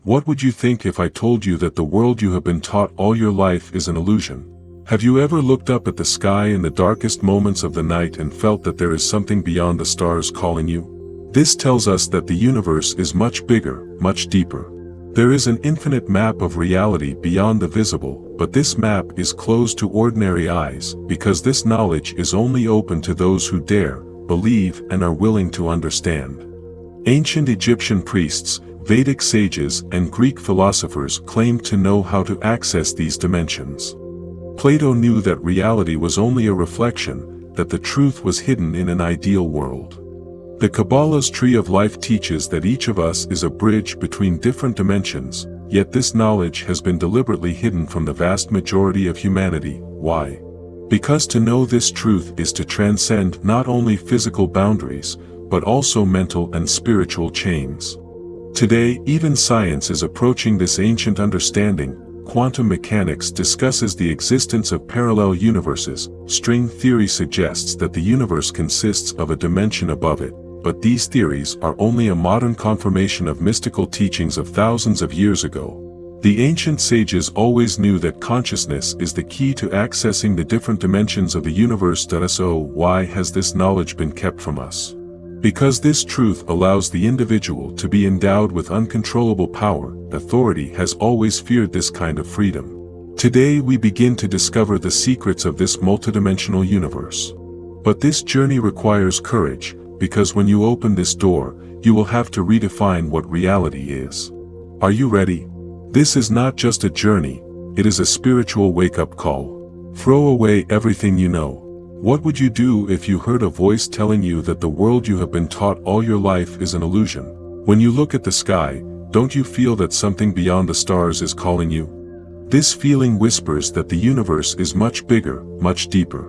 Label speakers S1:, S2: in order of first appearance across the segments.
S1: What would you think if I told you that the world you have been taught all your life is an illusion? Have you ever looked up at the sky in the darkest moments of the night and felt that there is something beyond the stars calling you? This tells us that the universe is much bigger, much deeper. There is an infinite map of reality beyond the visible, but this map is closed to ordinary eyes, because this knowledge is only open to those who dare, believe, and are willing to understand. Ancient Egyptian priests, Vedic sages, and Greek philosophers claimed to know how to access these dimensions. Plato knew that reality was only a reflection, that the truth was hidden in an ideal world. The Kabbalah's Tree of Life teaches that each of us is a bridge between different dimensions, yet this knowledge has been deliberately hidden from the vast majority of humanity. Why? Because to know this truth is to transcend not only physical boundaries, but also mental and spiritual chains. Today, even science is approaching this ancient understanding. Quantum mechanics discusses the existence of parallel universes. String theory suggests that the universe consists of a dimension above it, but these theories are only a modern confirmation of mystical teachings of thousands of years ago. The ancient sages always knew that consciousness is the key to accessing the different dimensions of the universe. So why has this knowledge been kept from us? Because this truth allows the individual to be endowed with uncontrollable power. Authority has always feared this kind of freedom. Today we begin to discover the secrets of this multidimensional universe. But this journey requires courage, because when you open this door, you will have to redefine what reality is. Are you ready? This is not just a journey, it is a spiritual wake-up call. Throw away everything you know. What would you do if you heard a voice telling you that the world you have been taught all your life is an illusion? When you look at the sky, don't you feel that something beyond the stars is calling you? This feeling whispers that the universe is much bigger, much deeper.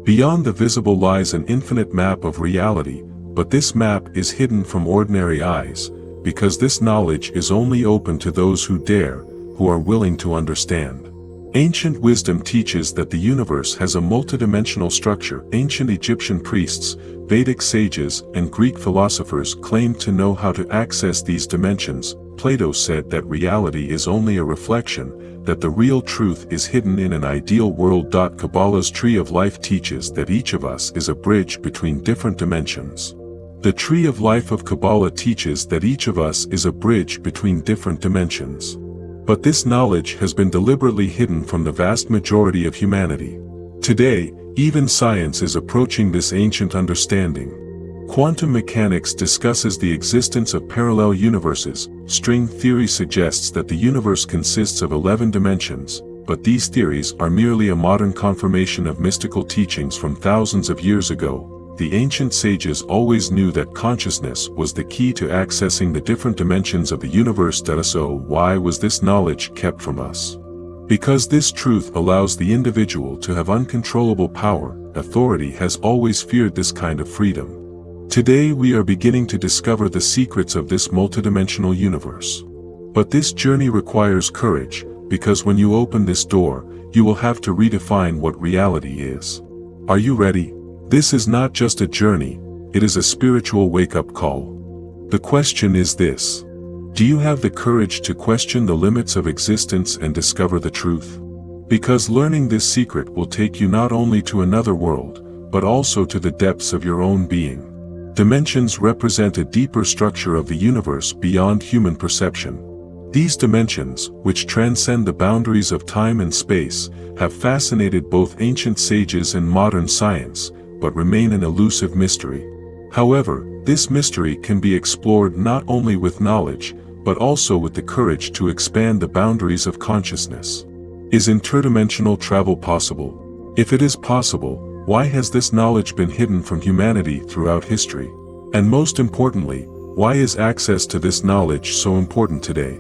S1: Beyond the visible lies an infinite map of reality, but this map is hidden from ordinary eyes, because this knowledge is only open to those who dare, who are willing to understand. Ancient wisdom teaches that the universe has a multidimensional structure. Ancient Egyptian priests, Vedic sages, and Greek philosophers claimed to know how to access these dimensions. Plato said that reality is only a reflection, that the real truth is hidden in an ideal world. Kabbalah's Tree of Life teaches that each of us is a bridge between different dimensions. The Tree of Life of Kabbalah teaches that each of us is a bridge between different dimensions. But this knowledge has been deliberately hidden from the vast majority of humanity. Today, even science is approaching this ancient understanding. Quantum mechanics discusses the existence of parallel universes. String theory suggests that the universe consists of 11 dimensions, but these theories are merely a modern confirmation of mystical teachings from thousands of years ago. The ancient sages always knew that consciousness was the key to accessing the different dimensions of the universe. So why was this knowledge kept from us? Because this truth allows the individual to have uncontrollable power. Authority has always feared this kind of freedom. Today we are beginning to discover the secrets of this multidimensional universe. But this journey requires courage, because when you open this door, you will have to redefine what reality is. Are you ready? This is not just a journey, it is a spiritual wake-up call. The question is this: do you have the courage to question the limits of existence and discover the truth? Because learning this secret will take you not only to another world, but also to the depths of your own being. Dimensions represent a deeper structure of the universe beyond human perception. These dimensions, which transcend the boundaries of time and space, have fascinated both ancient sages and modern science, but remain an elusive mystery. However, this mystery can be explored not only with knowledge, but also with the courage to expand the boundaries of consciousness. Is interdimensional travel possible? If it is possible, why has this knowledge been hidden from humanity throughout history? And most importantly, why is access to this knowledge so important today?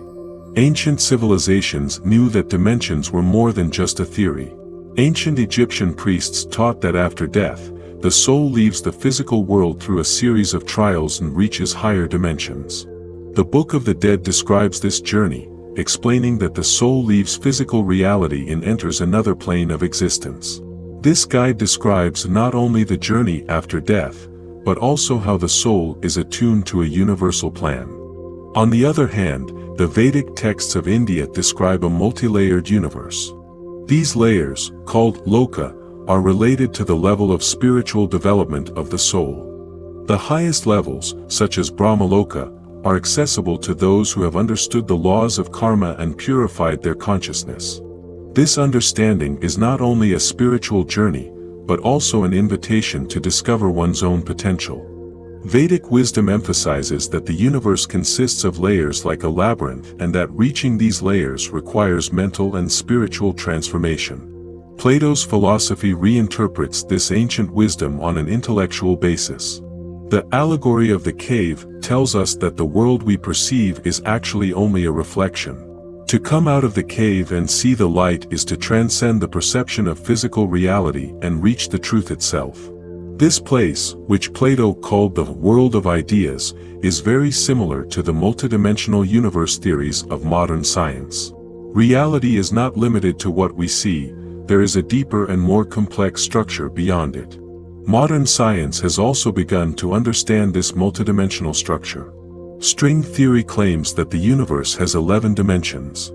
S1: Ancient civilizations knew that dimensions were more than just a theory. Ancient Egyptian priests taught that after death, the soul leaves the physical world through a series of trials and reaches higher dimensions. The Book of the Dead describes this journey, explaining that the soul leaves physical reality and enters another plane of existence. This guide describes not only the journey after death, but also how the soul is attuned to a universal plan. On the other hand, the Vedic texts of India describe a multi-layered universe. These layers, called loka, are related to the level of spiritual development of the soul. The highest levels, such as Brahmaloka, are accessible to those who have understood the laws of karma and purified their consciousness. This understanding is not only a spiritual journey, but also an invitation to discover one's own potential. Vedic wisdom emphasizes that the universe consists of layers like a labyrinth and that reaching these layers requires mental and spiritual transformation. Plato's philosophy reinterprets this ancient wisdom on an intellectual basis. The Allegory of the Cave tells us that the world we perceive is actually only a reflection. To come out of the cave and see the light is to transcend the perception of physical reality and reach the truth itself. This place, which Plato called the world of ideas, is very similar to the multidimensional universe theories of modern science. Reality is not limited to what we see, there is a deeper and more complex structure beyond it. Modern science has also begun to understand this multidimensional structure. String theory claims that the universe has 11 dimensions.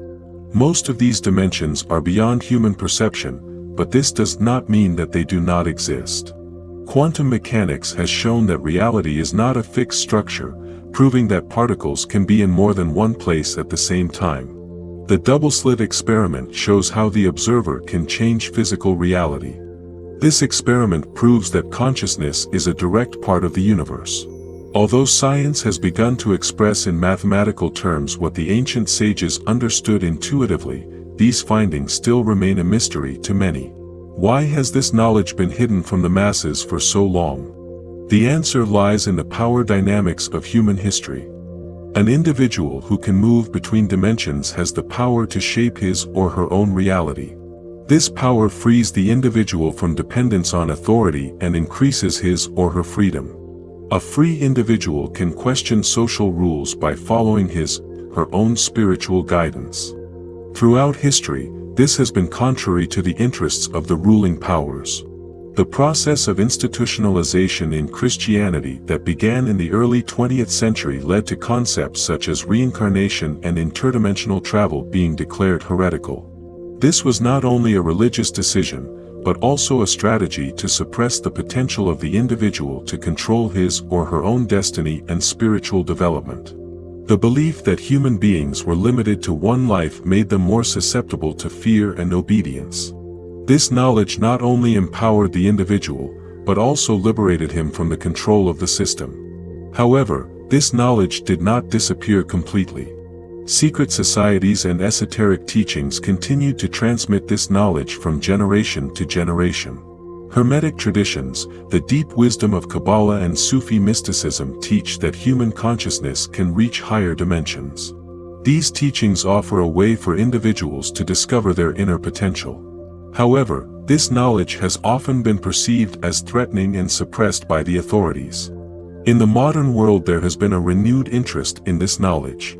S1: Most of these dimensions are beyond human perception, but this does not mean that they do not exist. Quantum mechanics has shown that reality is not a fixed structure, proving that particles can be in more than one place at the same time. The double-slit experiment shows how the observer can change physical reality. This experiment proves that consciousness is a direct part of the universe. Although science has begun to express in mathematical terms what the ancient sages understood intuitively, these findings still remain a mystery to many. Why has this knowledge been hidden from the masses for so long? The answer lies in the power dynamics of human history. An individual who can move between dimensions has the power to shape his or her own reality. This power frees the individual from dependence on authority and increases his or her freedom. A free individual can question social rules by following his, her own spiritual guidance. Throughout history, this has been contrary to the interests of the ruling powers. The process of institutionalization in Christianity that began in the early 20th century led to concepts such as reincarnation and interdimensional travel being declared heretical. This was not only a religious decision, but also a strategy to suppress the potential of the individual to control his or her own destiny and spiritual development. The belief that human beings were limited to one life made them more susceptible to fear and obedience. This knowledge not only empowered the individual, but also liberated him from the control of the system. However, this knowledge did not disappear completely. Secret societies and esoteric teachings continued to transmit this knowledge from generation to generation. Hermetic traditions, the deep wisdom of Kabbalah and Sufi mysticism teach that human consciousness can reach higher dimensions. These teachings offer a way for individuals to discover their inner potential. However, this knowledge has often been perceived as threatening and suppressed by the authorities. In the modern world there has been a renewed interest in this knowledge.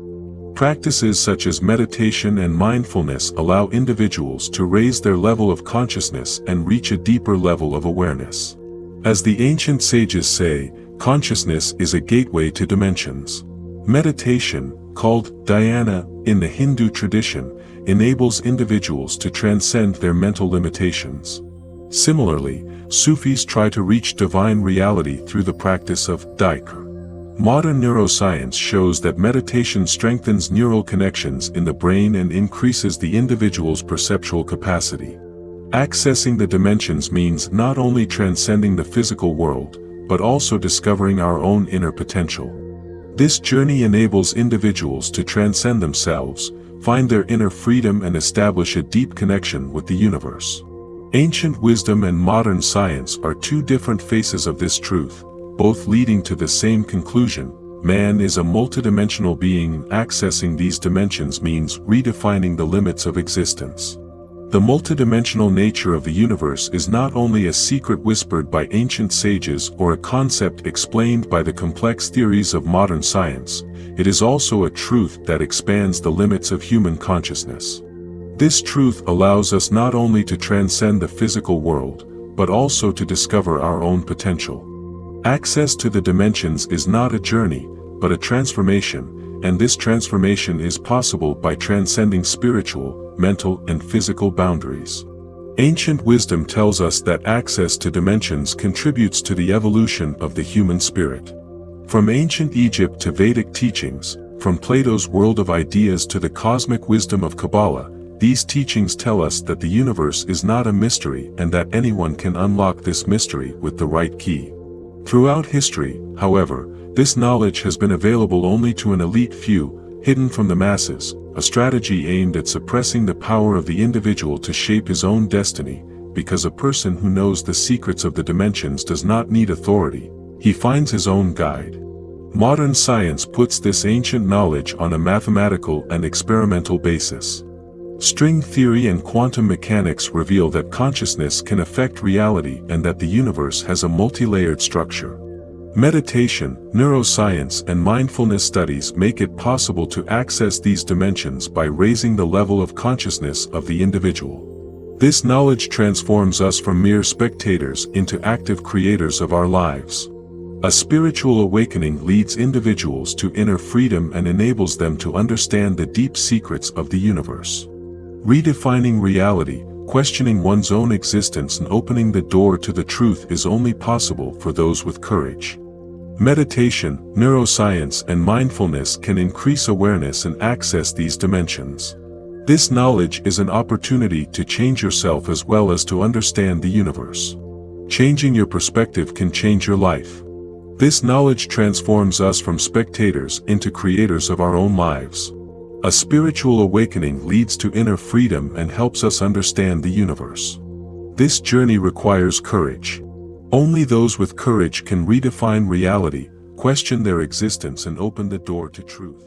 S1: Practices such as meditation and mindfulness allow individuals to raise their level of consciousness and reach a deeper level of awareness. As the ancient sages say, consciousness is a gateway to dimensions. Meditation, called dhyana in the Hindu tradition, enables individuals to transcend their mental limitations. Similarly, Sufis try to reach divine reality through the practice of dhikr. Modern neuroscience shows that meditation strengthens neural connections in the brain and increases the individual's perceptual capacity. Accessing the dimensions means not only transcending the physical world, but also discovering our own inner potential. This journey enables individuals to transcend themselves, find their inner freedom and establish a deep connection with the universe. Ancient wisdom and modern science are two different faces of this truth, both leading to the same conclusion: man is a multidimensional being. Accessing these dimensions means redefining the limits of existence. The multidimensional nature of the universe is not only a secret whispered by ancient sages or a concept explained by the complex theories of modern science, it is also a truth that expands the limits of human consciousness. This truth allows us not only to transcend the physical world, but also to discover our own potential. Access to the dimensions is not a journey, but a transformation, and this transformation is possible by transcending spiritual, mental, and physical boundaries. Ancient wisdom tells us that access to dimensions contributes to the evolution of the human spirit. From ancient Egypt to Vedic teachings, from Plato's world of ideas to the cosmic wisdom of Kabbalah, these teachings tell us that the universe is not a mystery and that anyone can unlock this mystery with the right key. Throughout history, however, this knowledge has been available only to an elite few, hidden from the masses, a strategy aimed at suppressing the power of the individual to shape his own destiny, because a person who knows the secrets of the dimensions does not need authority, he finds his own guide. Modern science puts this ancient knowledge on a mathematical and experimental basis. String theory and quantum mechanics reveal that consciousness can affect reality and that the universe has a multi-layered structure. Meditation, neuroscience, and mindfulness studies make it possible to access these dimensions by raising the level of consciousness of the individual. This knowledge transforms us from mere spectators into active creators of our lives. A spiritual awakening leads individuals to inner freedom and enables them to understand the deep secrets of the universe. Redefining reality, questioning one's own existence and opening the door to the truth is only possible for those with courage. Meditation, neuroscience, and mindfulness can increase awareness and access these dimensions. This knowledge is an opportunity to change yourself as well as to understand the universe. Changing your perspective can change your life. This knowledge transforms us from spectators into creators of our own lives. A spiritual awakening leads to inner freedom and helps us understand the universe. This journey requires courage. Only those with courage can redefine reality, question their existence, and open the door to truth.